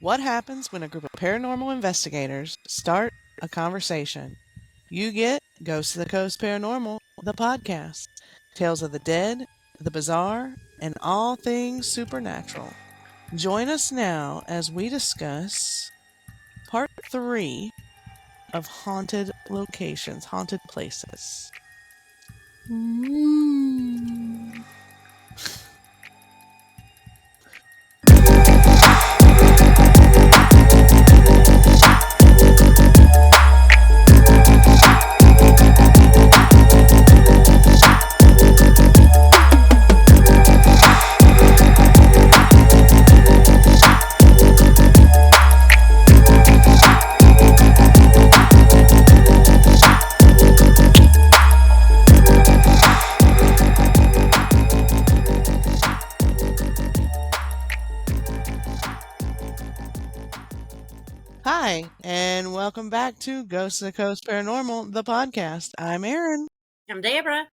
What happens when a group of paranormal investigators start a conversation? You get Ghost of the Coast Paranormal, the podcast. Tales of the dead, the bizarre, and all things supernatural. Join us now as we discuss part 3 of haunted locations, haunted places. Hi, and welcome back to Ghost of the Coast Paranormal, the podcast. I'm Aaron, I'm Deborah.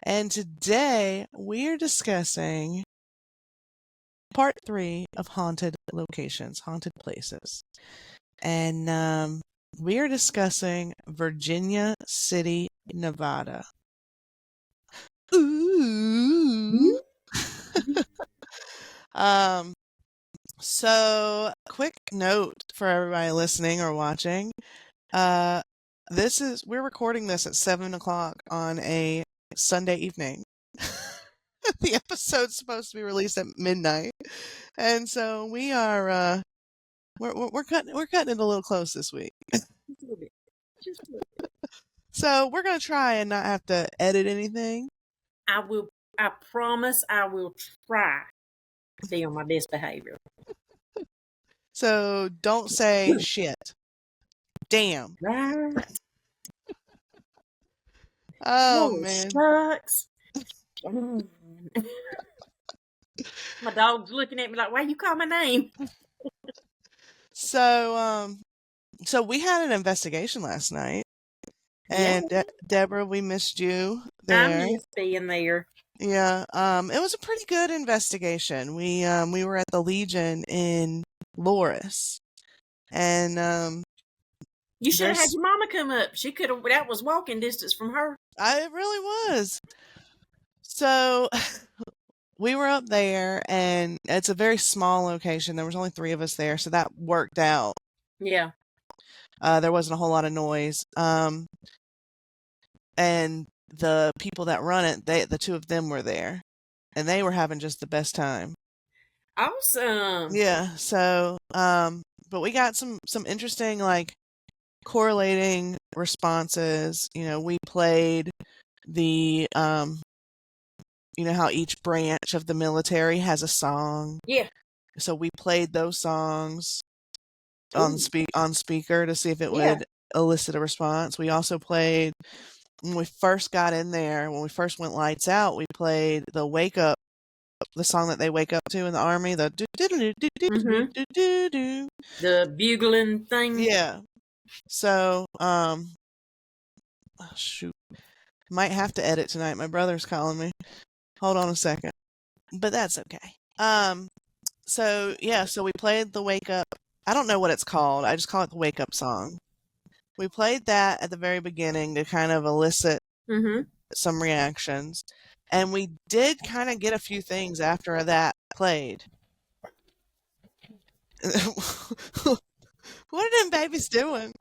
and today we're discussing part 3 of haunted locations, haunted places. And we are discussing Virginia City, Nevada. Ooh. So quick note for everybody listening or watching. We're recording this at 7:00 on a Sunday evening. The episode's supposed to be released at midnight, and so we are we're cutting it a little close this week. Just a little bit. Just a little bit. So we're gonna try and not have to edit anything. I promise I will try to be on my best behavior. So don't say shit. Damn. Right. Oh man. Shucks. My dog's looking at me like, why you call my name? So we had an investigation last night. And Deborah, we missed you there. I miss being there. Yeah. It was a pretty good investigation. We were at the Legion in Loris. And you should have had your mama come up. She could have, that was walking distance from her. It really was. So we were up there, and it's a very small location. There was only 3 of us there, so that worked out. Yeah. There wasn't a whole lot of noise. And the people that run it, the 2 of them were there, and they were having just the best time. Awesome. Yeah. So, but we got some interesting, like, correlating responses. You know, we played the, you know how each branch of the military has a song? Yeah. So we played those songs on speaker to see if it would elicit a response. We also played, when we first got in there, when we first went lights out, we played the wake up, the song that they wake up to in the army, the the bugling thing. Yeah. So, shoot, might have to edit tonight. My brother's calling me. Hold on a second, but that's okay. So yeah, so we played the wake up. I don't know what it's called. I just call it the wake up song. We played that at the very beginning to kind of elicit some reactions. And we did kind of get a few things after that played. What are them babies doing?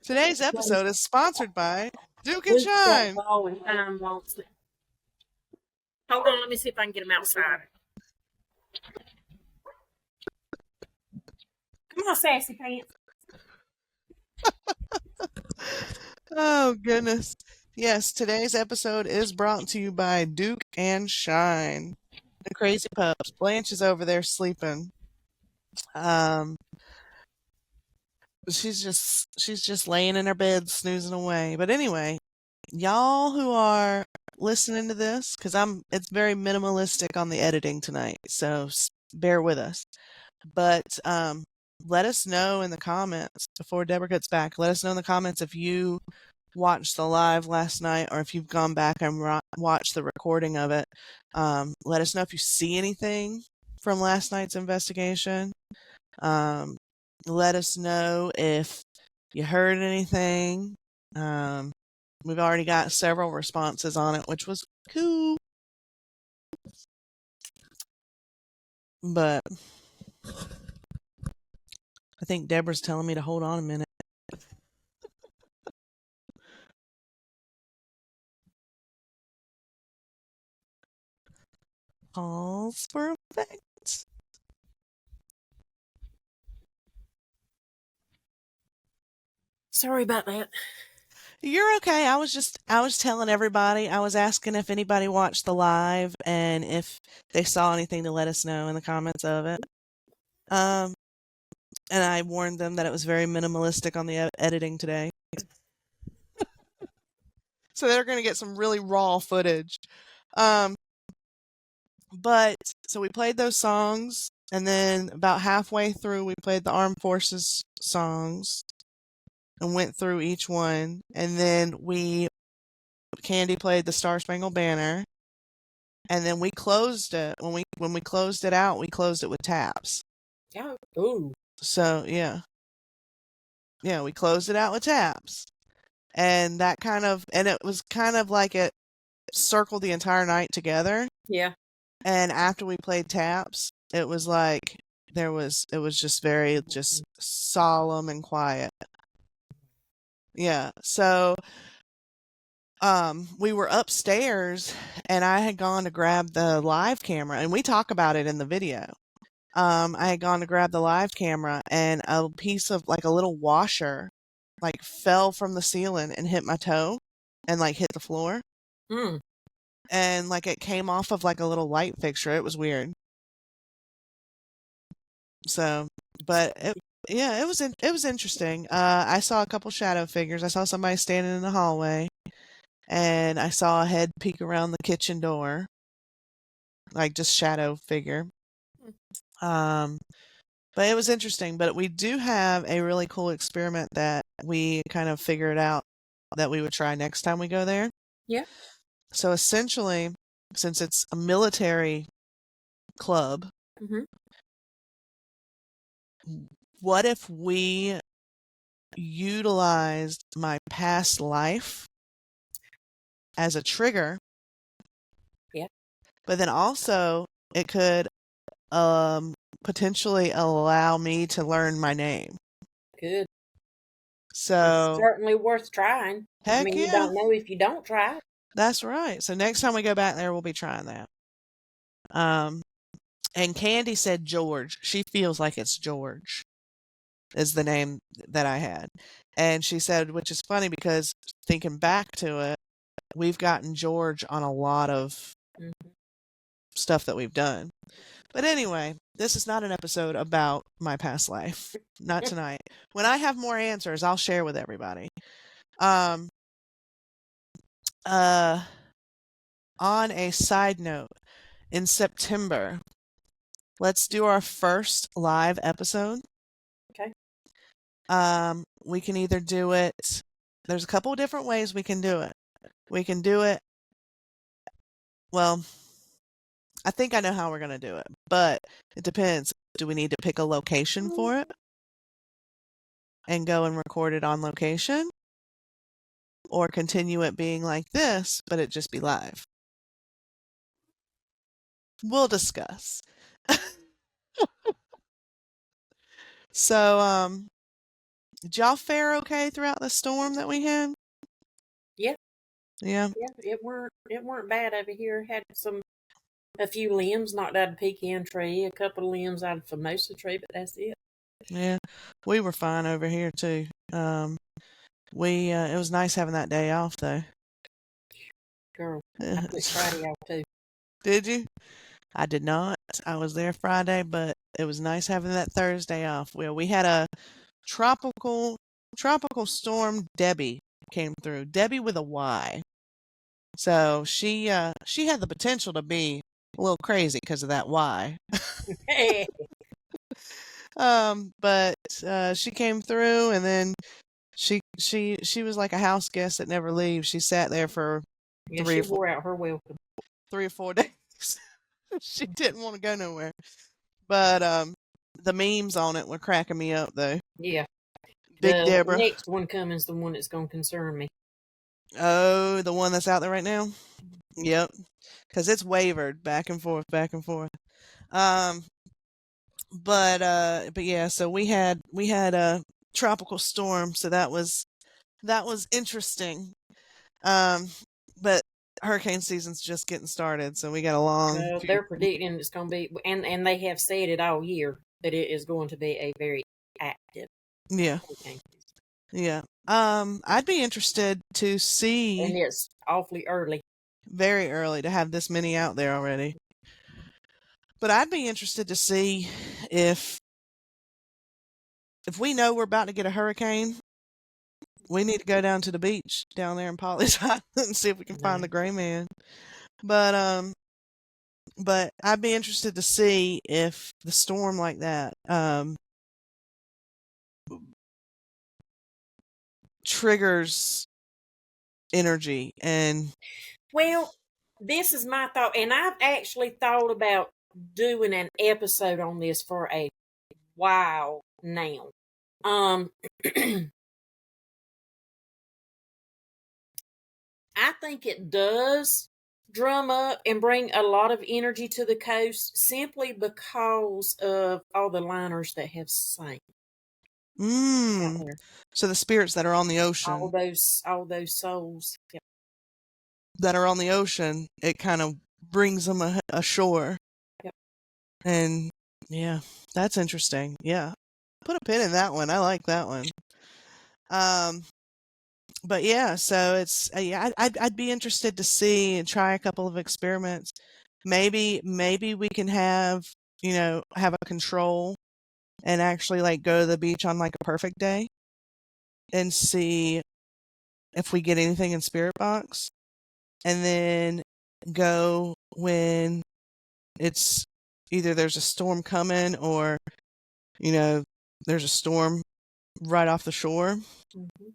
Today's episode is sponsored by Duke and Shine. Hold on, let me see if I can get them outside. Come on, sassy pants. Oh, goodness. Yes, today's episode is brought to you by Duke and Shine. The crazy pups. Blanche is over there sleeping. She's just laying in her bed snoozing away. But anyway, y'all who are listening to this, because it's very minimalistic on the editing tonight, so bear with us. But let us know in the comments before Deborah gets back. Let us know in the comments if you watched the live last night, or if you've gone back and watched the recording of it, let us know if you see anything from last night's investigation. Let us know if you heard anything. We've already got several responses on it, which was cool. But I think Deborah's telling me to hold on a minute. Pause for effect. Sorry about that. You're okay. I was telling everybody, I was asking if anybody watched the live and if they saw anything to let us know in the comments of it. And I warned them that it was very minimalistic on the editing today. So they're going to get some really raw footage. But so we played those songs, and then about halfway through we played the Armed Forces songs and went through each one, and then Candy played the Star Spangled Banner, and then we closed it. When we closed it out, we closed it with taps. Oh, ooh. So yeah, we closed it out with taps, and it was kind of like it circled the entire night together. Yeah. And after we played taps, it was like it was just very just solemn and quiet. Yeah. So we were upstairs and I had gone to grab the live camera, and we talk about it in the video. I had gone to grab the live camera, and a piece of like a little washer like fell from the ceiling and hit my toe and like hit the floor. Mm. And like it came off of like a little light fixture. It was weird. So, but it was interesting. I saw a couple shadow figures. I saw somebody standing in the hallway, and I saw a head peek around the kitchen door, like just shadow figure. But it was interesting. But we do have a really cool experiment that we kind of figured out that we would try next time we go there. Yeah. So essentially, since it's a military club, Mm-hmm. what if we utilized my past life as a trigger? Yeah. But then also it could potentially allow me to learn my name. Good. It's So certainly worth trying. I heck mean, you yeah. don't know if you don't try. That's right. So next time we go back there, we'll be trying that. And Candy said George. She feels like it's George is the name that I had. And she said, which is funny because thinking back to it, we've gotten George on a lot of stuff that we've done. But anyway, this is not an episode about my past life. Not tonight. When I have more answers, I'll share with everybody. On a side note, in September, let's do our first live episode. Okay. We can either do it, there's a couple of different ways we can do it. We can do it, well, I think I know how we're going to do it, but it depends. Do we need to pick a location for it and go and record it on location? Or continue it being like this, but it just be live? We'll discuss. So, did y'all fare okay throughout the storm that we had? Yeah. Yeah. Yeah. It weren't bad over here. Had a few limbs knocked out of pecan tree, a couple of limbs out of Formosa tree, but that's it. Yeah. We were fine over here too. It was nice having that day off though. Girl, I took Friday off too. Did you? I did not. I was there Friday, but it was nice having that Thursday off. Well, we had a tropical storm. Debbie came through. Debbie with a Y. So she had the potential to be a little crazy because of that Y. But she came through, and then She was like a house guest that never leaves. She sat there for Yeah, three she or four wore out her welcome. 3 or 4 days. She didn't want to go nowhere. But the memes on it were cracking me up though. Yeah. Big The Deborah. next one coming is the one that's going to concern me. Oh, the one that's out there right now? Yep. Because it's wavered back and forth, back and forth. Um, but yeah, so we had a tropical storm, so that was interesting. Um, but hurricane season's just getting started, so we got a long few. They're predicting it's going to be, and they have said it all year that it is going to be a very active Yeah, hurricane, yeah. I'd be interested to and see it's awfully early. very early to have this many out there already. But I'd be interested to see if we know we're about to get a hurricane, we need to go down to the beach down there in Polly's Island and see if we can find No. the gray man. But but I'd be interested to see if the storm like that triggers energy and Well, this is my thought, and I've actually thought about doing an episode on this for a while now. Um, I think it does drum up and bring a lot of energy to the coast simply because of all the liners that have sank out mm, there. so the spirits that are on the ocean All those souls. Yep. it kind of brings them ashore. Yep. And yeah, that's interesting. Yeah. Put a pin in that one. I like that one. Um, but yeah, so it's yeah, I'd be interested to see and try a couple of experiments. Maybe we can have a control and actually like go to the beach on like a perfect day and see if we get anything in Spirit Box, and then go when it's either there's a storm coming or there's a storm right off the shore. Mhm.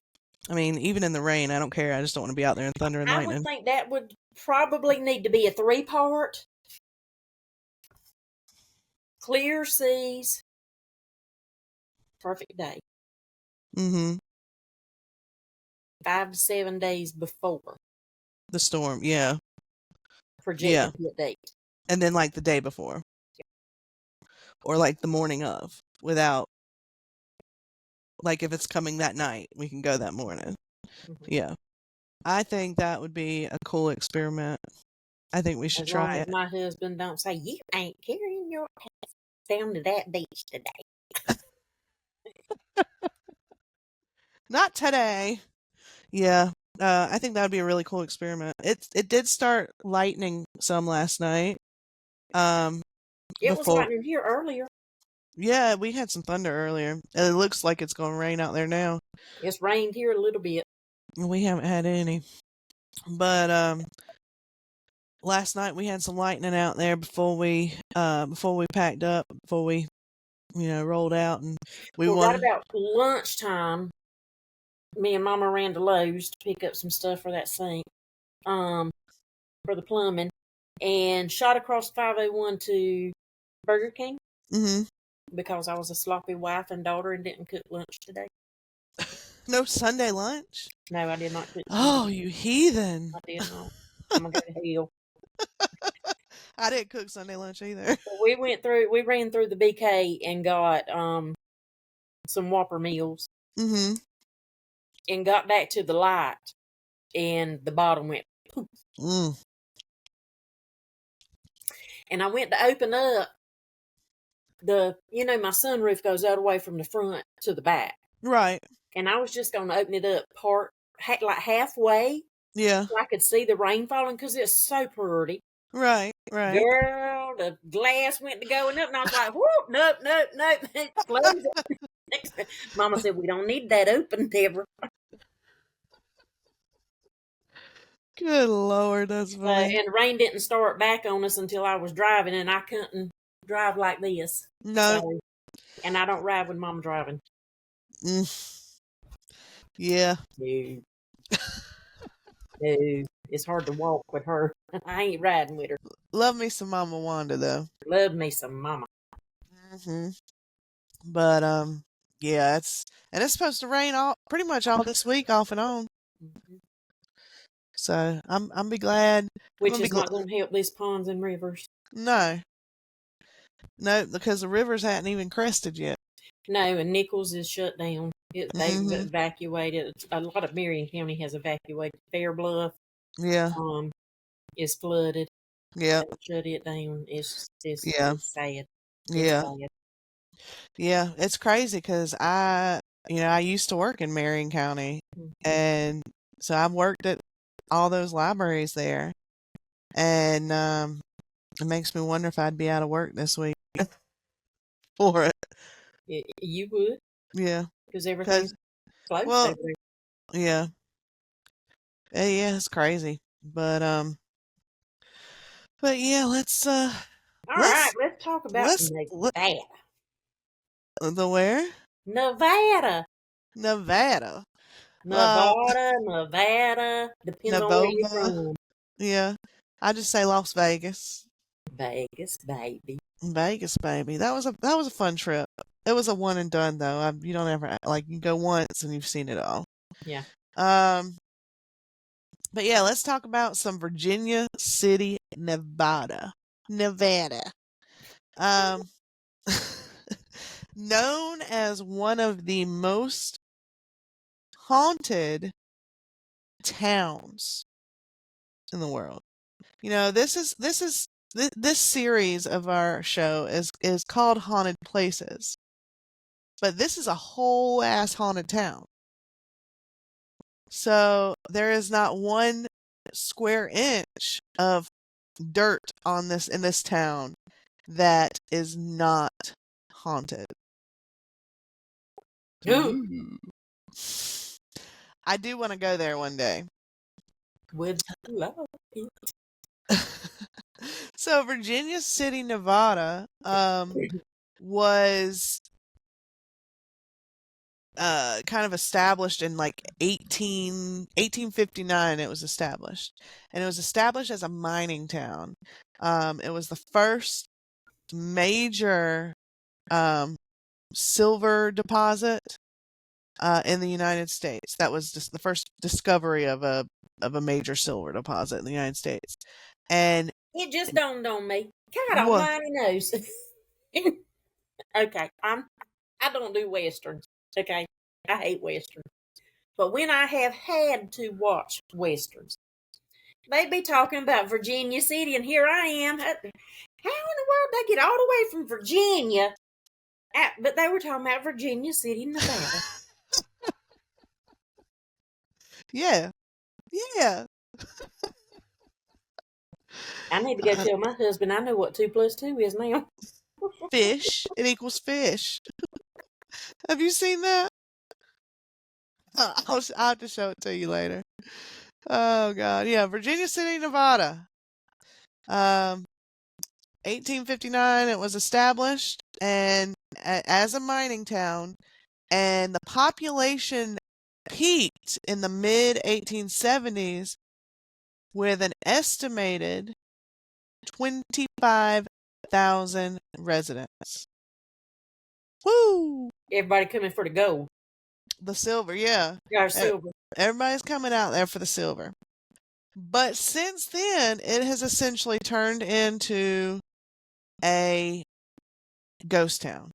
I mean, even in the rain, I don't care. I just don't want to be out there in thunder and I would lightning. think that would probably need to be a 3-part. Clear seas, perfect day. Mm-hmm. 5 to 7 days before The storm, yeah, yeah, projected hit date. and then like the day before, or like the morning of, without like if it's coming that night, we can go that morning. Mhm. Yeah, I think that would be a cool experiment. I think we should As long try as it. my husband don't say, "You ain't carrying your ass down to that beach today." Not today. Yeah, I think that would be a really cool experiment. It did start lightning some last night. Um, It was before lightning here earlier. Yeah, we had some thunder earlier. And it looks like it's gonna rain out there now. It's rained here a little bit. We haven't had any. But last night we had some lightning out there before we packed up, before we rolled out, and we Well, right wanted. about lunchtime, me and Mama ran to Lowe's to pick up some stuff for that sink, um, for the plumbing, and shot across 501 to Burger King Mhm. because I was a sloppy wife and daughter and didn't cook lunch today. No Sunday lunch? No, I did not cook Sunday. Oh, you heathen. I did not. I'm gonna go to hell. I didn't cook Sunday lunch either. So we ran through the BK and got some Whopper meals Mhm. and got back to the light and the bottom went poof. Mm. And I went to open up my sunroof goes all the way from the front to the back. Right. And I was just going to open it up like halfway Yeah. so I could see the rain falling because it's so pretty. Right. Right. Girl, the glass went to going up and I was like, whoop, nope, nope, nope. Close it. Mama said, we don't need that open, Deborah. Good Lord, that's funny. And the rain didn't start back on us until I was driving, and I couldn't drive like this. No. So, and I don't ride with Mom driving. Mm. Yeah. No, no. It's hard to walk with her. I ain't riding with her. Love me some Mama Wanda though. Love me some mama. Hmm. But yeah, it's supposed to rain all pretty much all this week off and on. Mhm. So I'm be glad. I'm Which gonna be is glad. not going to help these ponds and rivers. No, no, because the rivers hadn't even crested yet. No, and Nichols is shut down. They've Hmm. evacuated. A lot of Marion County has evacuated. Fair Bluff Yeah. um, is flooded. Yeah. They shut it down. Yeah. It's sad. It's Yeah. sad. Yeah. It's crazy because I used to work in Marion County, Mhm. and so I've worked at all those libraries there, and it makes me wonder if I'd be out of work this week for it. You would, Yeah. because everything's Because closed well, over there. yeah. Yeah, it's crazy. But yeah, All right, let's let's talk about let's Nevada. the where? Nevada. Nevada. Uh Nevada. Depends on where you're Navova. from. Yeah. I just say Las Vegas. Vegas, baby. Vegas, baby. That was a fun trip. It was a one and done though. You don't ever like you go once and you've seen it all. Yeah. Um but yeah, let's talk about some Virginia City, Nevada. Nevada. Um known as one of the most haunted towns in the world. This series of our show is called Haunted Places, but this is a whole ass haunted town. So there is not one square inch of dirt on this in this town that is not haunted. Ooh, Ooh. I do want to go there one day. with love. So Virginia City, Nevada, was kind of established in like 1859. It was established, and it was established as a mining town. It was the first major silver deposit in the United States. That was just the first discovery of a major silver deposit in the United States. And It just dawned on me. God what? almighty knows. Okay, I don't do westerns. Okay, I hate westerns. But when I have had to watch westerns, they be talking about Virginia City, and here I am. How in the world they get all the way from Virginia? But they were talking about Virginia City, Nevada. Yeah, yeah. I need to go Uh, tell my husband I know what 2 plus 2 is now. fish. It equals fish. Have you seen that? I'll have to show it to you later. Oh God, yeah, Virginia City, Nevada. Um, 1859. It was established and as a mining town, and the population peaked in the mid 1870s with an estimated 25,000 residents. Woo! Everybody coming for the gold. The silver, yeah. Our E- silver. Everybody's coming out there for the silver. But since then, it has essentially turned into a ghost town.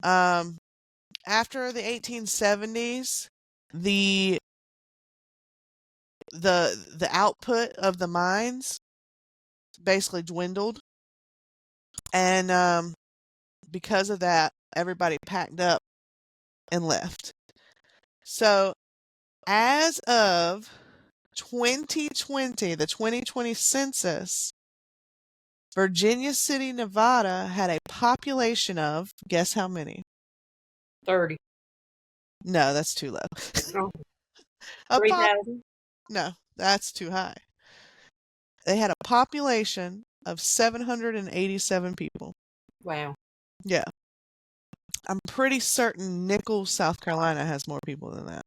Um, After the 1870s, the the output of the mines basically dwindled, and because of that, everybody packed up and left. So, as of 2020, the 2020 census, Virginia City, Nevada had a population of, guess how many? 30. No, that's too low. Oh, A pop 3,000. No, that's too high. They had a population of 787 people. Wow. Yeah. I'm pretty certain Nichols, South Carolina has more people than that.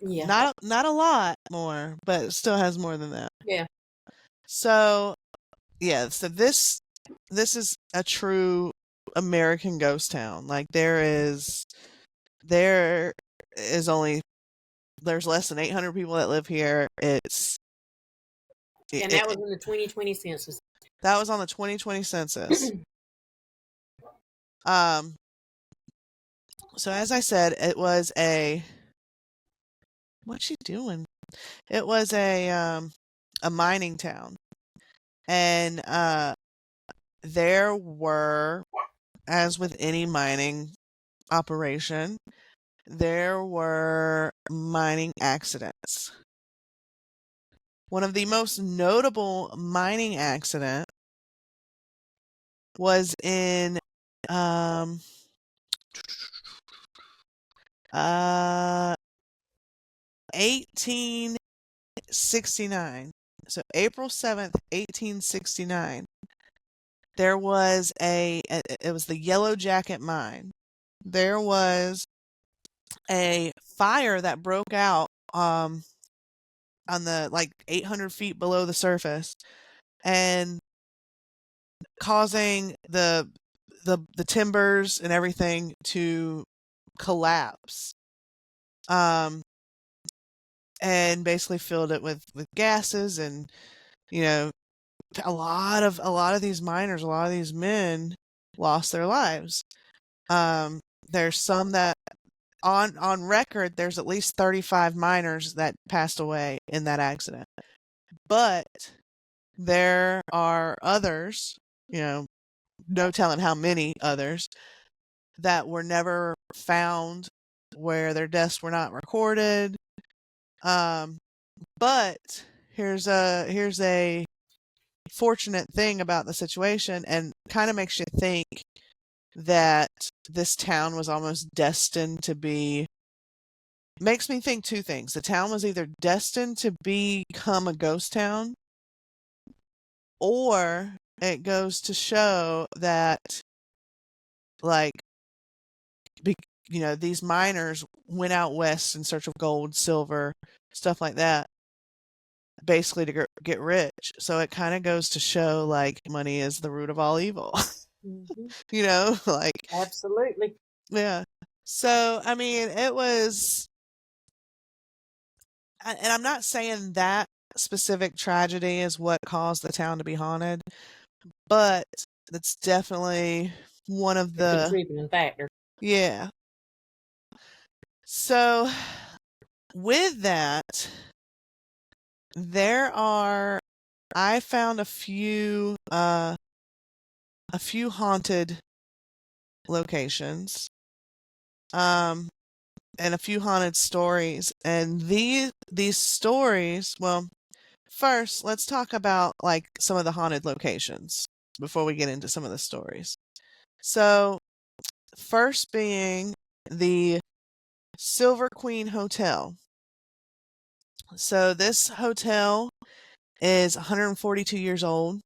Yeah. Not a lot more, but it still has more than that. Yeah. So yeah, so this is a true American ghost town. Like there is only there's less than 800 people that live here. And that was in the 2020 census. That was on the 2020 census. Um, so as I said, it was what's she doing? It was a mining town, and there were, as with any mining operation, there were mining accidents. One of the most notable mining accident was in um uh 1869. So April 7th, 1869. There was it was the Yellow Jacket mine. There was a fire that broke out on the like 800 feet below the surface and causing the timbers and everything to collapse. And basically filled it with gases, and you know a lot of these miners, a lot of these men lost their lives. There's some that on record there's at least 35 miners that passed away in that accident, but there are others, no telling how many others, that were never found, where their deaths were not recorded. But here's a fortunate thing about the situation, and kind of makes you think that this town was almost destined to be. Makes me think two things. The town was either destined to become a ghost town, or it goes to show that, like, these miners went out west in search of gold, silver, stuff like that, basically to get rich. So it kind of goes to show, like, money is the root of all evil. Mm-hmm. Like, Absolutely. yeah. So, I mean, it was, and I'm not saying that specific tragedy is what caused the town to be haunted, but it's definitely one of A the, contributing factor. yeah. So, with that, I found a few haunted locations, and a few haunted stories. And these stories, well, first, let's talk about like some of the haunted locations before we get into some of the stories. So, first being the Silver Queen Hotel. So, this hotel is 142 years old,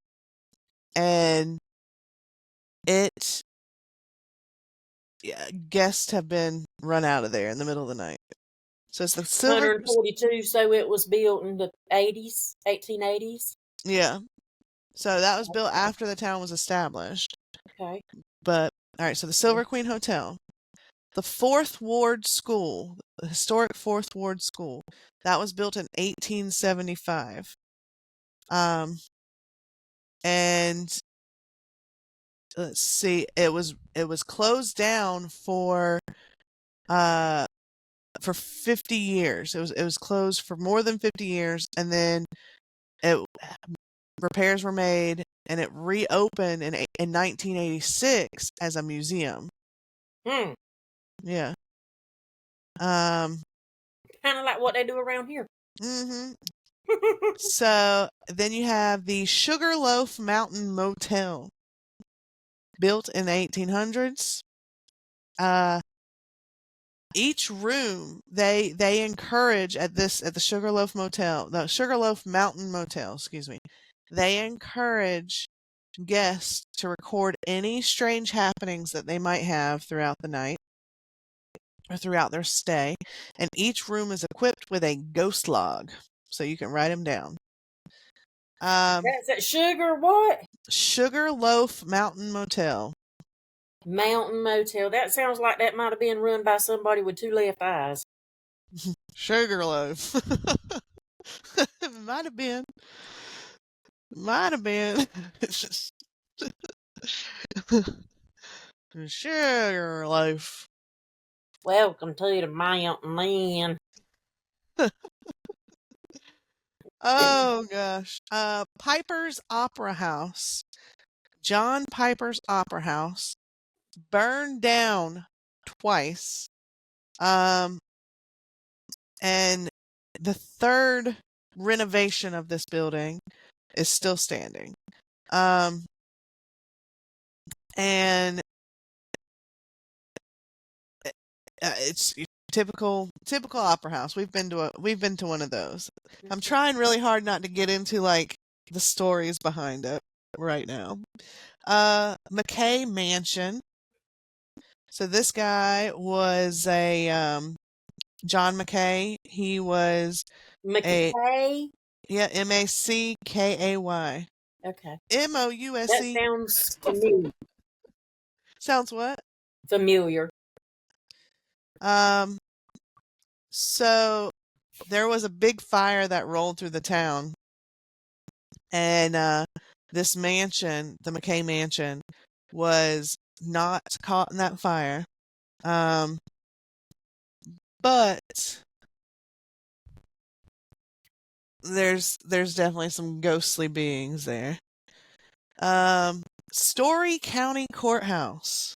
and it guests have been run out of there in the middle of the night. So it's the Silver. 142, so it was built in the 80s, 1880s. Yeah. So that was built after the town was established. Okay. But all right, so the Silver Queen Hotel, the Fourth Ward School, the historic Fourth Ward School, that was built in 1875. And let's see, it was closed down for 50 years. It was closed for more than 50 years, and then repairs were made, and it reopened in 1986 as a museum. Yeah. Kind of like what they do around here. Mm-hmm. So then you have the Sugarloaf Mountain Motel, built in the 1800s. Each room they encourage at the Sugarloaf Mountain Motel, excuse me. They encourage guests to record any strange happenings that they might have throughout the night. or throughout their stay, and each room is equipped with a ghost log, so you can write them down. That's at Sugar what? Sugarloaf Mountain Motel. Mountain Motel. That sounds like that might have been run by somebody with two left eyes. Sugarloaf. Might have been. Might have been. Sugarloaf. Welcome to the mountain, man. Oh gosh. Piper's Opera House. John Piper's Opera House burned down twice. Um, and the third renovation of this building is still standing. And it's typical opera house. We've been to one of those. I'm trying really hard not to get into like the stories behind it right now. McKay Mansion. So this guy was a John McKay. He was a McKay? Mackay. Okay. That Mouse. sounds familiar. Sounds what? Familiar. So there was a big fire that rolled through the town, and this mansion, the McKay Mansion, was not caught in that fire. But there's definitely some ghostly beings there. Story County Courthouse.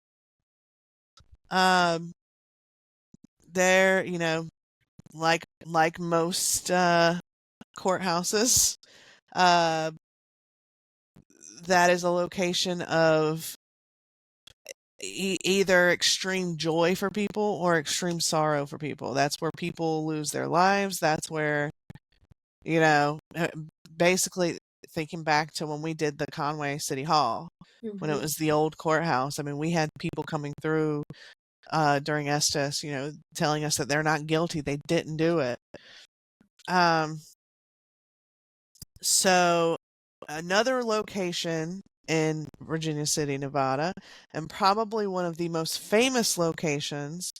There, like most courthouses, uh, that is a location of either extreme joy for people or extreme sorrow for people. That's where people lose their lives. That's where, basically thinking back to when we did the Conway City Hall, when it was the old courthouse. I mean, we had people coming through during Estes, telling us that they're not guilty. They didn't do it. So another location in Virginia City, Nevada, and probably one of the most famous locations,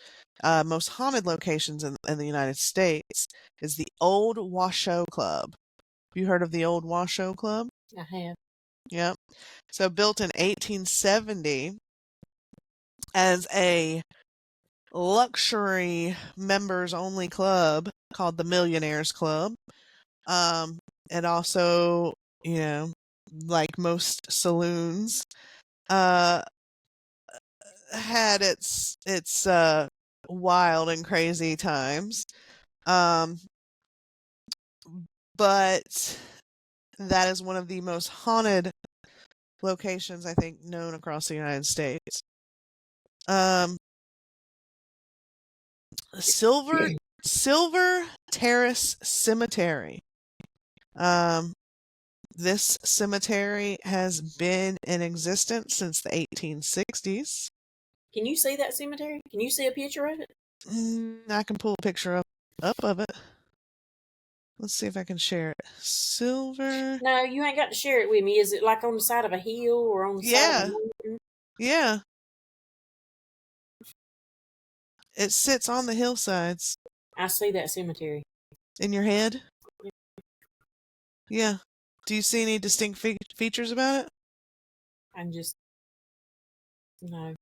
most haunted locations in the United States, is the Old Washoe Club. Have you heard of the Old Washoe Club? I have. Yep. So built in 1870 as a luxury members only club called the Millionaires Club. It also, like most saloons, had its wild and crazy times. But that is one of the most haunted locations, I think, known across the United States. Silver Terrace Cemetery. This cemetery has been in existence since the 1860s. Can you see that cemetery? Can you see a picture of it? I can pull a picture up of it. Let's see if I can share it. Silver. No, you ain't got to share it with me. Is it like on the side of a hill or on the side of a mountain? Yeah. It sits on the hillsides. I see that cemetery. In your head? Yeah. Do you see any distinct features about it? I'm just no.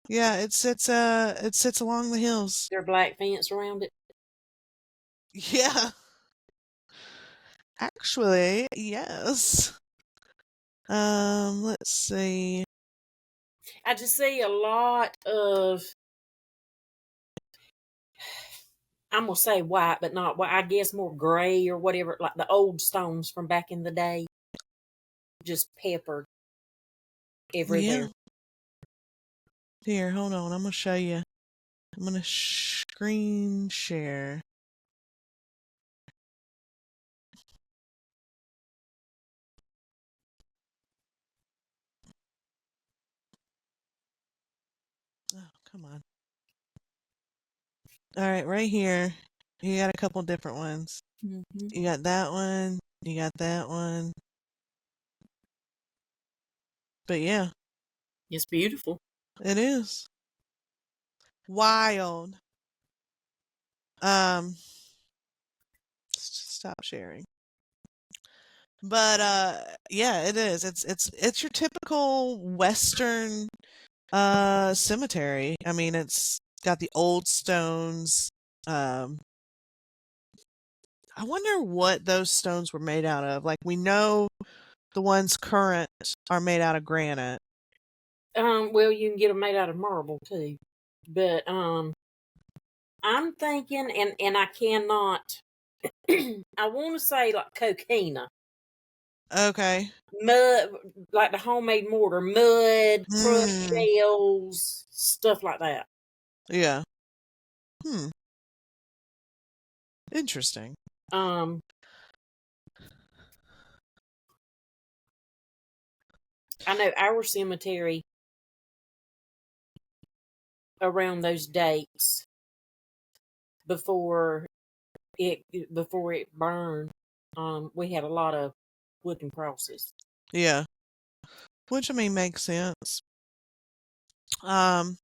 Yeah, it sits along the hills. There a black fence around it? Yeah. Actually, yes. Let's see. I just see a lot of, I'm gonna say white, but not white. I guess more gray or whatever, like the old stones from back in the day, just peppered everywhere. Yeah. Here, hold on. I'm gonna show you. I'm gonna screen share. Oh, come on. All right, right here, you got a couple different ones. Mm-hmm. You got that one. You got that one. But yeah, It's beautiful. it is wild. Stop sharing. But yeah, it is. It's your typical Western cemetery. I mean, it's got the old stones. Um, I wonder what those stones were made out of. Like we know the ones current are made out of granite. Well, you can get them made out of marble too, but I'm thinking, and I cannot. I want to say like coquina, Okay. mud, like the homemade mortar, mud, crushed Hmm. shells, stuff like that. Yeah. Hmm. Interesting. Um, I know our cemetery around those dates before before it burned. We had a lot of wooden crosses. Yeah. Which I mean makes sense. Um.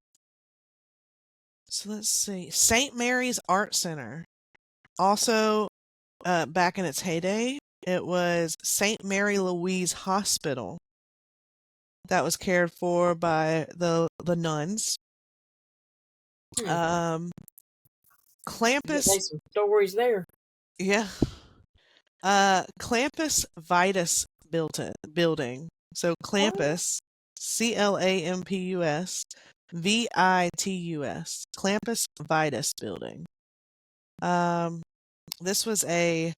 So let's see. St. Mary's Art Center. Also, back in its heyday, it was St. Mary Louise Hospital that was cared for by the nuns. Hmm. Um, But Clampus, there's some stories there. yeah, Clampus Vitus building. So Oh, Clampus, Clampus, Vitus, Clampus Vitus building. Um, this was a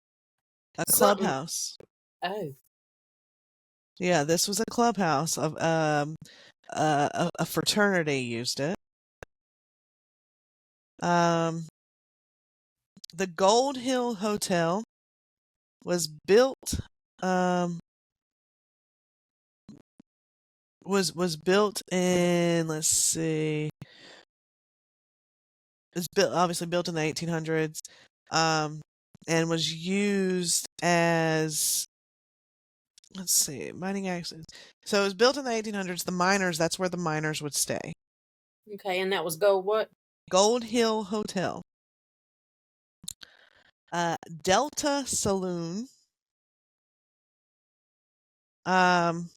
something. clubhouse. Oh, Yeah, this was a clubhouse of a fraternity used it. Um, the Gold Hill Hotel was built um was built in, let's see, it's built, obviously built in the 1800s, um and was used as, let's see, mining accidents. So it was built in the 1800s. The miners, that's where the miners would stay. okay. And that was gold. What? Gold Hill Hotel. Delta Saloon. Um,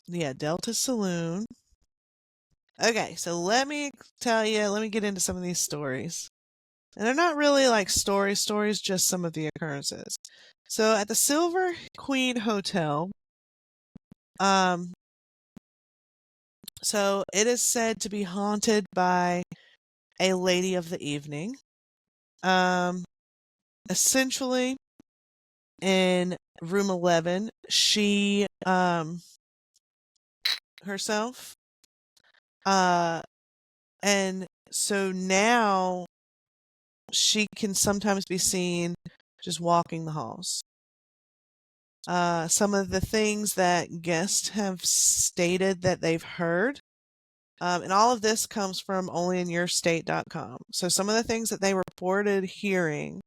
yeah, Delta Saloon. Okay, so let me let me get into some of these stories. And they're not really like stories, just some of the occurrences. So at the Silver Queen Hotel, um, so it is said to be haunted by a lady of the evening. Um, essentially, in room 11, she herself, uh, and so now she can sometimes be seen just walking the halls. Some of the things that guests have stated that they've heard, and all of this comes from onlyinyourstate.com. So some of the things that they reported hearing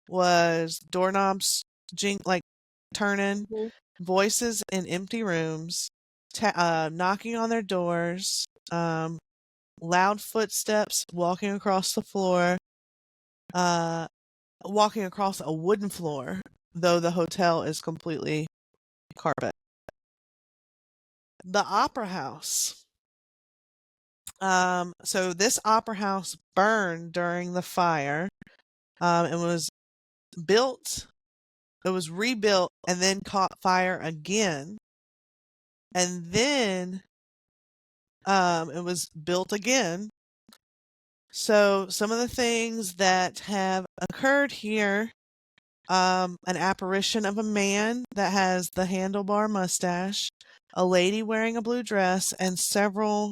was doorknobs like turning, Mhm. voices in empty rooms, knocking on their doors, loud footsteps walking across the floor, uh, walking across a wooden floor, though the hotel is completely carpet. The Opera House. So this opera house burned during the fire. It was built, it was rebuilt, and then caught fire again. And then it was built again. So some of the things that have occurred here, an apparition of a man that has the handlebar mustache, a lady wearing a blue dress, and several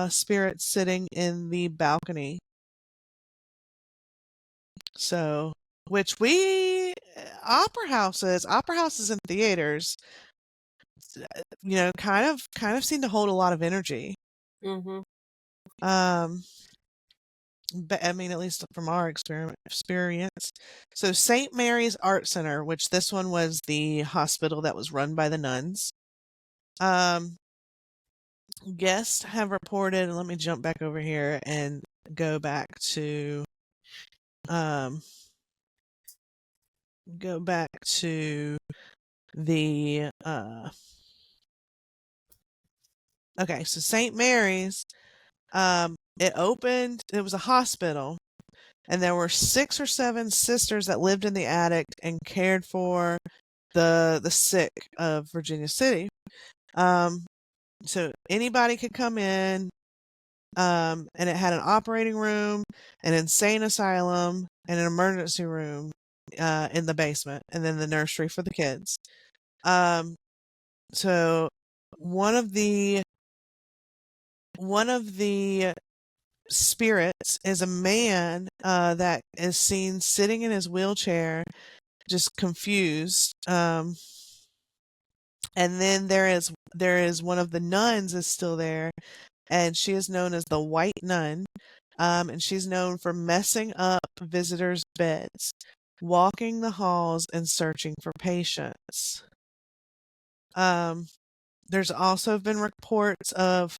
spirits sitting in the balcony. So, which opera houses and theaters, kind of seem to hold a lot of energy. Mhm. Um, But, I mean, at least from our experience. So St. Mary's Art Center, which this one was the hospital that was run by the nuns. Um, Guests have reported, and let me jump back over here and go back to um, the okay, so St. Mary's, it opened, it was a hospital, and there were 6 or 7 sisters that lived in the attic and cared for the sick of Virginia City. So anybody could come in, and it had an operating room, an insane asylum, and an emergency room in the basement, and then the nursery for the kids. So one of the spirits is a man that is seen sitting in his wheelchair, just confused. And then there is one of the nuns is still there, and she is known as the White Nun. And she's known for messing up visitors' beds, walking the halls, and searching for patients. There's also been reports of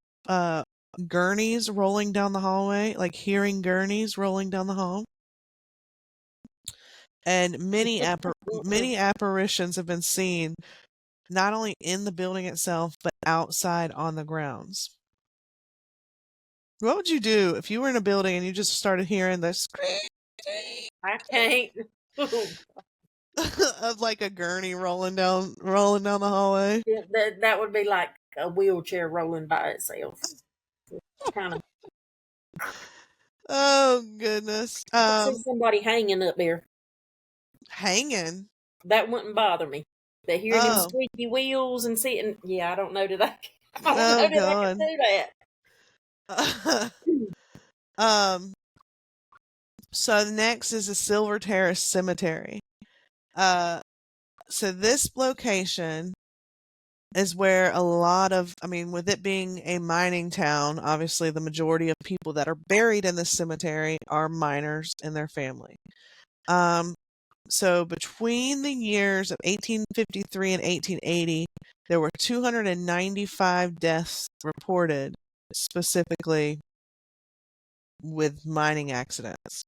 gurneys rolling down the hallway, like hearing gurneys rolling down the hall. And many apparitions have been seen, not only in the building itself, but outside on the grounds. What would you do if you were in a building and you just started hearing the scream I can't. of like a gurney rolling down the hallway? Yeah, that would be like a wheelchair rolling by itself. Kind of. Oh goodness. I could see somebody hanging up there. Hanging. That wouldn't bother me. But hearing them Oh. squeaky wheels and sitting, yeah, I don't know that I don't Oh know that I could god. do that. um so next is the Silver Terrace Cemetery. So this location is where a lot of, I mean, with it being a mining town, obviously the majority of people that are buried in this cemetery are miners and their family. So between the years of 1853 and 1880, there were 295 deaths reported, specifically with mining accidents.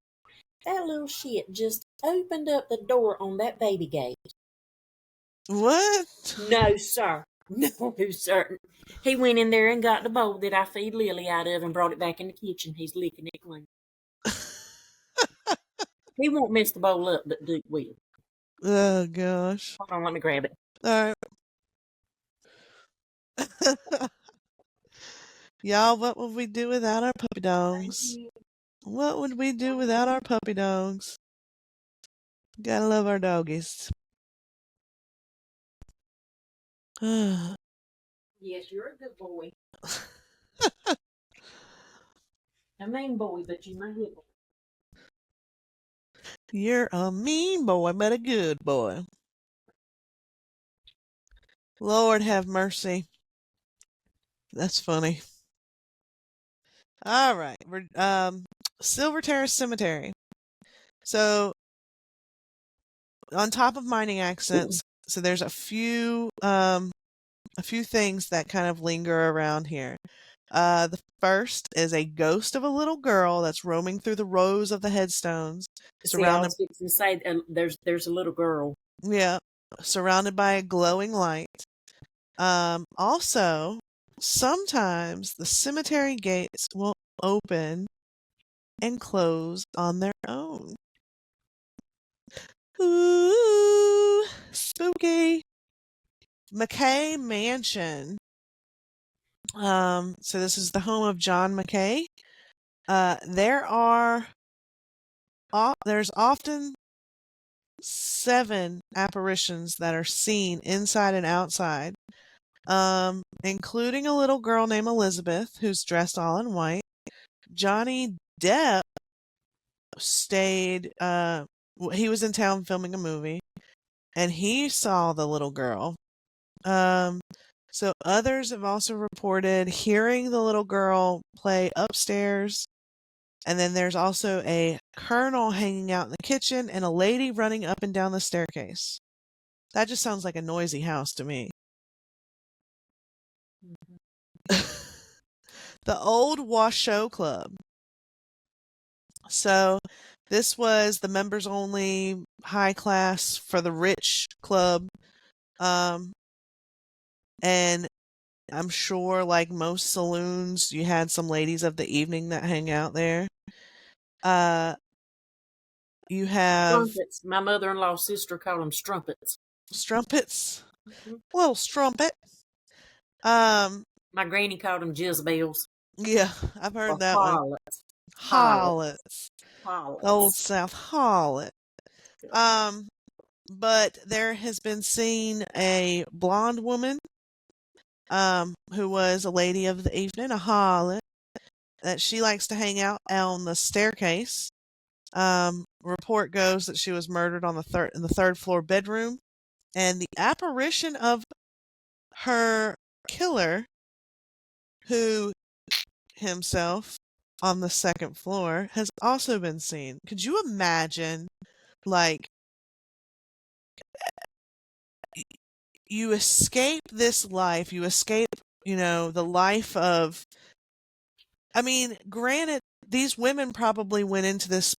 That little shit just opened up the door on that baby gate. What? No, sir. No, sir. He went in there and got the bowl that I feed Lily out of and brought it back in the kitchen. He's licking it clean. He won't mess the bowl up, but Duke will. Oh gosh. Hold on, let me grab it. All right. Y'all, what would we do without our puppy dogs? What would we do without our puppy dogs? Gotta love our doggies. Yes, you're a good boy. A mean boy, but you're my good boy. You're a mean boy, but a good boy. Lord have mercy. That's funny. All right, we're Silver Terrace Cemetery. So on top of mining accidents, so there's a few things that kind of linger around here. The first is a ghost of a little girl that's roaming through the rows of the headstones, See, I surrounded was fixing to say there's a little girl. yeah, surrounded by a glowing light. Also, sometimes the cemetery gates will open and close on their own. Ooh, spooky. McKay Mansion. So this is the home of John McKay. There's often 7 apparitions that are seen inside and outside, including a little girl named Elizabeth who's dressed all in white. Johnny Depp stayed. He was in town filming a movie, and he saw the little girl. So others have also reported hearing the little girl play upstairs And then there's also a colonel hanging out in the kitchen and a lady running up and down the staircase. That just sounds like a noisy house to me. Mhm. The Old Washoe Club. So this was the members only high class for the rich club. Um, and I'm sure, like most saloons, you had some ladies of the evening that hang out there. Uh, you have Strumpets. My mother-in-law's sister called them strumpets. strumpets, Mhm. little strumpet. Um, My granny called them Jezebels yeah, I've heard or that one. harlots. Harlots. Hollets, the old Harlots. South Hollet. Um, but there has been seen a blonde woman, who was a lady of the evening, a harlot, that she likes to hang out on the staircase. Report goes that she was murdered on the third floor bedroom, and the apparition of her killer, who himself on the second floor, has also been seen. Could you imagine, like, you escape this life, you escape, the life of, I mean, granted, these women probably went into this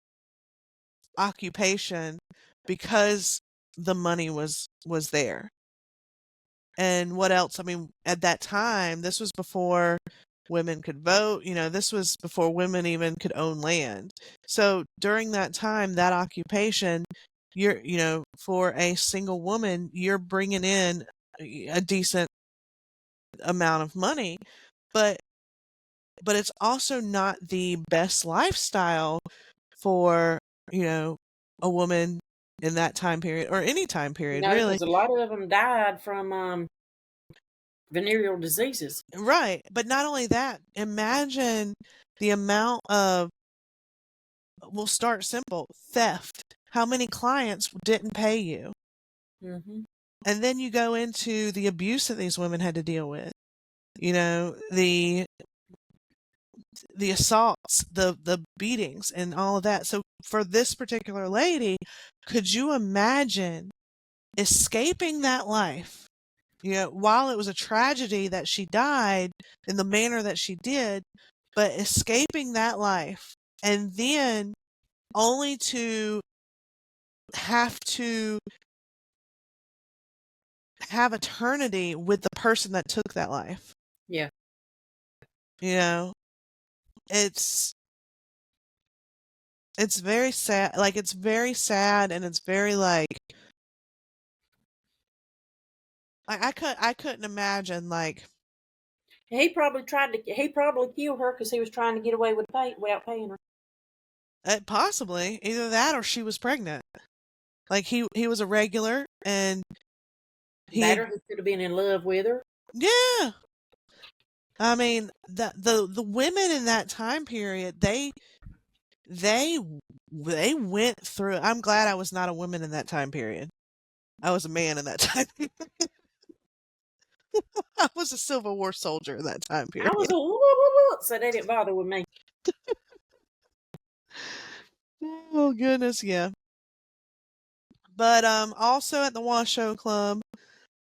occupation because the money was there. And what else? I mean, at that time, this was before women could vote. This was before women even could own land. So during that time, that occupation, for a single woman, you're bringing in a decent amount of money, but it's also not the best lifestyle for, a woman in that time period or any time period, No, really. because a lot of them died from venereal diseases. Right. But not only that, imagine the amount of, we'll start simple, theft. How many clients didn't pay you? Mm-hmm. And then you go into the abuse that these women had to deal with. The assaults, the beatings and all of that. So for this particular lady, could you imagine escaping that life? While it was a tragedy that she died in the manner that she did, but escaping that life and then only to have to have eternity with the person that took that life. Yeah. You know, it's it's very sad. Like, it's very sad, and it's very like I couldn't imagine, like, He probably tried to. He probably killed her because he was trying to get away with pay without paying her. possibly either that or she was pregnant. Like, he was a regular, and he That had, or he could have been in love with her. yeah. I mean, the women in that time period, they they went through. I'm glad I was not a woman in that time period. I was a man in that time. I was a Civil War soldier in that time I was period. a woo, woo, woo, woo, so they didn't bother with me. Oh goodness, yeah. But also at the Washoe Club,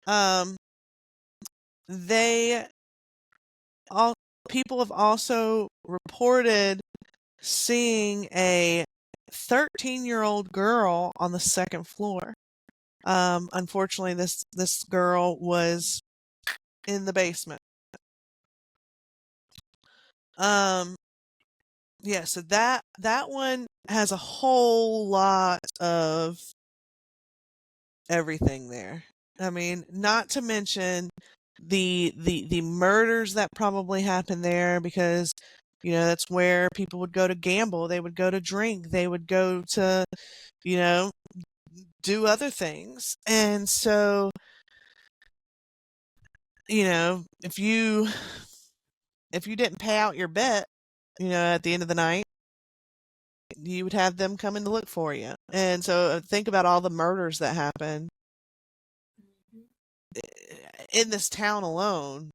um, they all people have also reported seeing a 13-year-old girl on the second floor. Unfortunately, this girl was in the basement. Um, yeah, so that one has a whole lot of everything there. I mean, not to mention the murders that probably happened there, because that's where people would go to gamble, they would go to drink, they would go to, you know do other things. And so, if you didn't pay out your bet, at the end of the night, you would have them coming to look for you. And so, think about all the murders that happen in this town alone.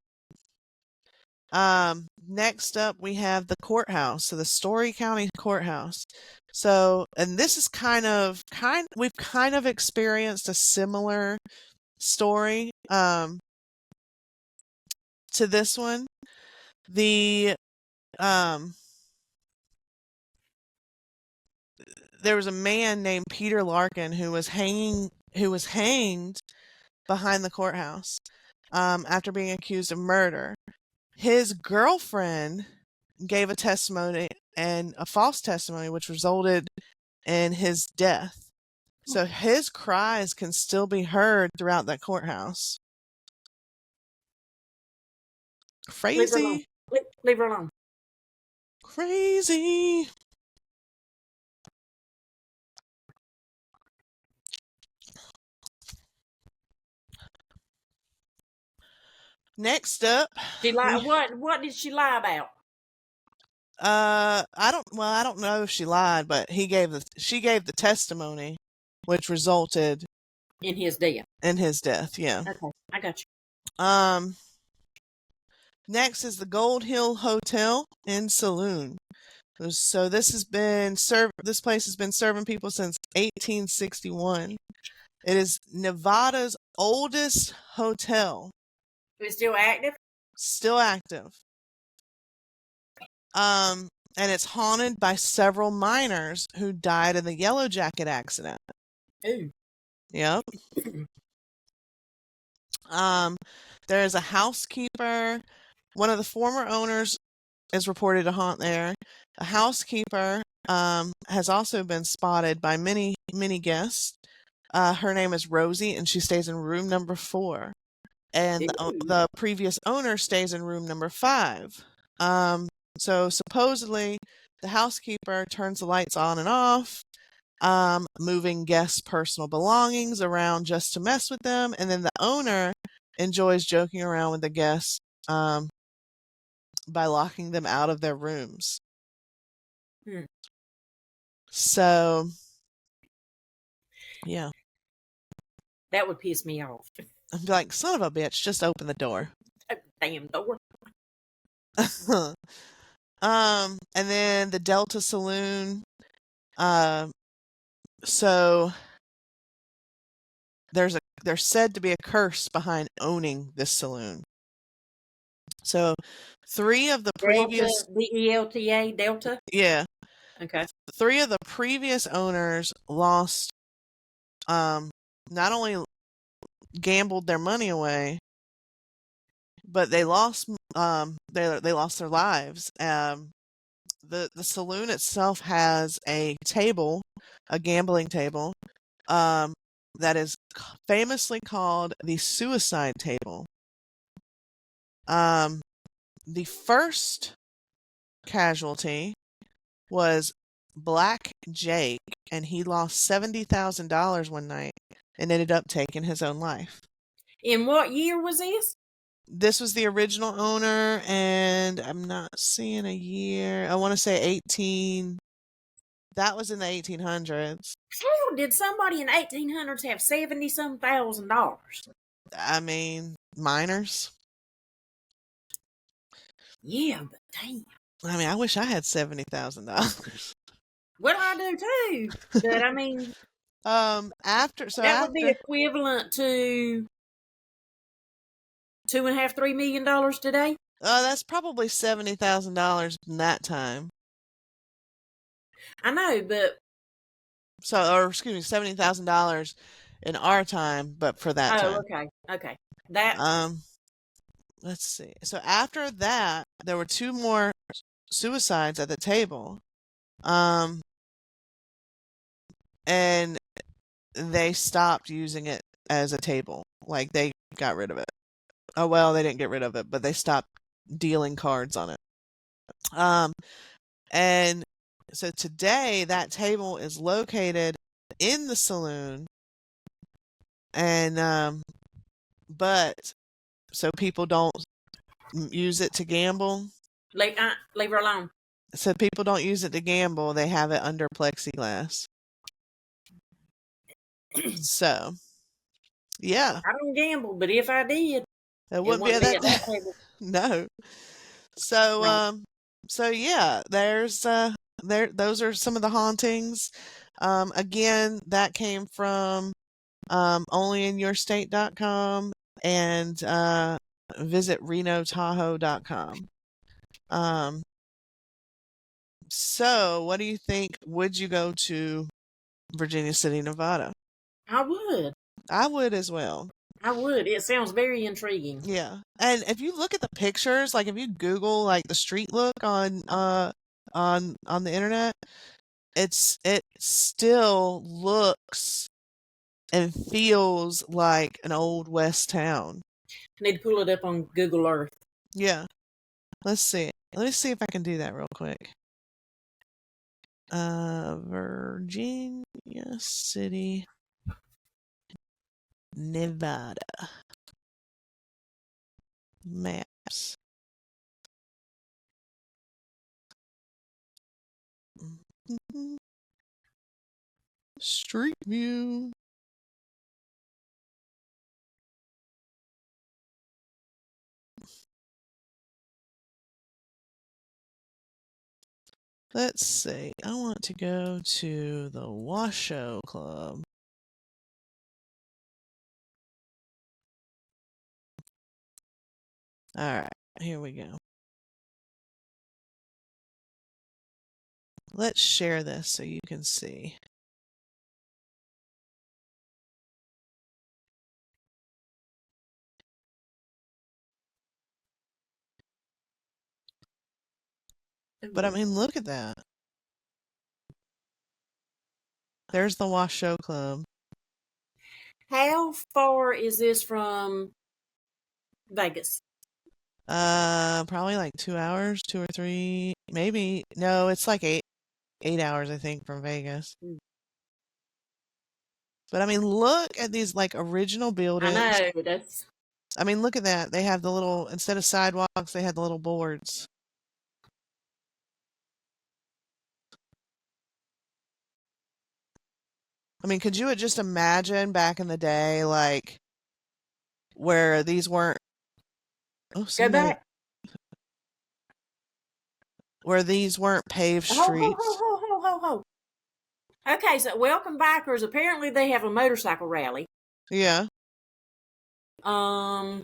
Next up, we have the courthouse. So the Story County Courthouse. So, and this is we've kind of experienced a similar story, to this one. The, um, there was a man named Peter Larkin who was hanged behind the courthouse, after being accused of murder. His girlfriend gave a testimony, and a false testimony, which resulted in his death. So his cries can still be heard throughout that courthouse. Leave her alone. Crazy. Leave her alone. Crazy. Next up, She lied. What did she lie about? I don't know if she lied, but she gave the testimony, which resulted In his death. in his death. Yeah. Okay, I got you. Next is the Gold Hill Hotel and Saloon. So this place has been serving people since 1861. It is Nevada's oldest hotel. Is it still active? Still active. And it's haunted by several miners who died in the Yellow Jacket accident. Ooh. Yep. There is a housekeeper. One of the former owners is reported to haunt there. A housekeeper has also been spotted by many, many guests. Her name is Rosie, and she stays in room number 4. And the previous owner stays in room number 5. So supposedly, the housekeeper turns the lights on and off, moving guests' personal belongings around just to mess with them. And then the owner enjoys joking around with the guests, by locking them out of their rooms. So, yeah. That would piss me off. I'd be like, son of a bitch, just open the door. Damn door. And then the Delta Saloon. So there's said to be a curse behind owning this saloon. So 3 of the previous Delta, Delta? Yeah. Okay. 3 of the previous owners lost, not only gambled their money away, but they lost they lost their lives. The saloon itself has a table, a gambling table, that is famously called the suicide table. The first casualty was Black Jake, and he lost $70,000 one night and ended up taking his own life. In what year was this? This was the original owner, and I'm not seeing a year. I want to say 18. That was in the 1800s. Hell, did somebody in the 1800s have $70-some thousand? I mean, minors. Yeah, but damn. I mean, I wish I had $70,000. Well, I do too. But I mean, that would be equivalent to $2.5–3 million today. That's probably $70,000 in that time. I know, but $70,000 in our time, but for that time. Okay. That. Let's see. So after that, there were 2 more suicides at the table, and they stopped using it as a table. Like, they got rid of it. Oh, well, they didn't get rid of it, but they stopped dealing cards on it. And so today, that table is located in the saloon, and but so people don't use it to gamble. Leave her alone. So people don't use it to gamble. They have it under plexiglass. So, yeah. I don't gamble, but if I did, it wouldn't be at that table. No. So Right. so yeah, there's those are some of the hauntings. Again, that came from onlyinyourstate.com and visit renotahoe.com. Um so what do you think? Would you go to Virginia City, Nevada? I would. I would as well. I would. It sounds very intriguing. Yeah. And if you look at the pictures, like if you Google like the street look on the internet, it still looks and feels like an old west town. I need to pull it up on Google Earth. Yeah. Let's see. Let me see if I can do that real quick. Virginia City, Nevada. Maps. Street view. Let's see. I want to go to the Washoe Club. All right, here we go. Let's share this so you can see. But I mean, look at that. There's the Washoe Club. How far is this from Vegas? Probably like 2 hours, 2 or 3, maybe. No, it's like 8 hours, I think, from Vegas. But I mean, look at these like original I buildings. know. That's I mean, look at that. They have the little, instead of sidewalks, they had the little boards. I mean, could you just imagine back in the day, like, where these weren't, oh, go somebody, back. where these weren't paved Ho, ho, ho, streets? ho, ho, ho, ho. Okay, so welcome bikers. Apparently, they have a motorcycle rally. Yeah, Um,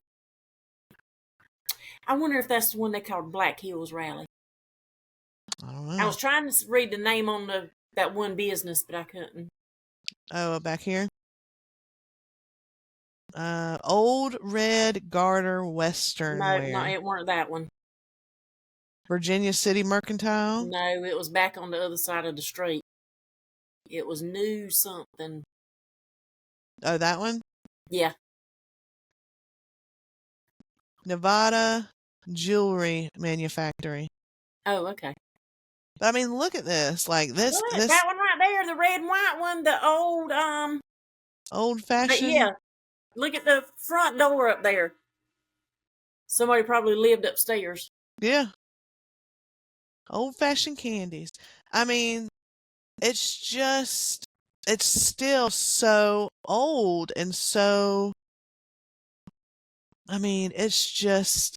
I wonder if that's the one they called Black Hills Rally. I don't I know. was trying to read the name on that one business, but I couldn't. Oh, back here? Old Red Garter Western No, Wear. it weren't that one. Virginia City Mercantile. No, it was back on the other side of the street. It was new something. Oh, that one? Yeah. Nevada Jewelry Manufactory. Oh, okay. But I mean, look at this. Like this Look, that one right there, the red and white one, the old old but fashioned. yeah. Look at the front door up there. Somebody probably lived upstairs. Yeah. Old fashioned candies. I mean, it's just, it's still so old and so, I mean, it's just,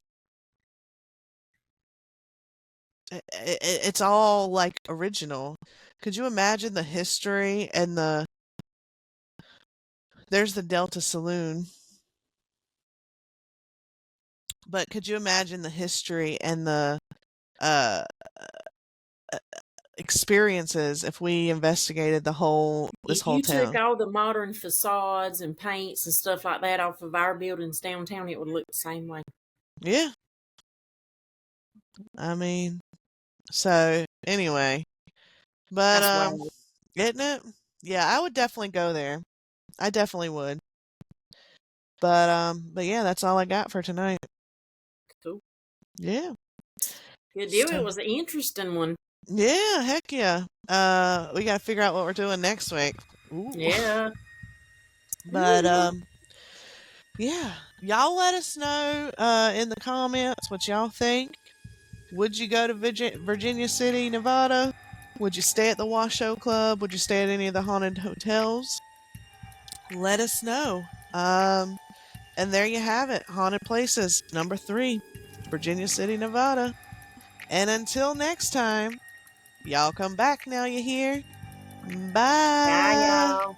it's all like original. Could you imagine the history and there's the Delta Saloon. But could you imagine the history and the uh, experiences if we investigated this If whole you took town? all the modern facades and paints and stuff like that off of our buildings downtown, it would look the same way. Yeah. I mean, so anyway, but That's wild. isn't it? Yeah, I would definitely go there. I definitely would. But yeah, that's all I got for tonight. Cool. Yeah. Good deal. It So, was an interesting one. yeah, heck yeah. We got to figure out what we're doing next week. Ooh. Yeah. But yeah, y'all let us know in the comments what y'all think. Would you go to Virginia City, Nevada? Would you stay at the Washoe Club? Would you stay at any of the haunted hotels? Let us know. And there you have it. Haunted Places, number 3, Virginia City, Nevada. And until next time, y'all come back now, you hear? Bye, Bye. y'all.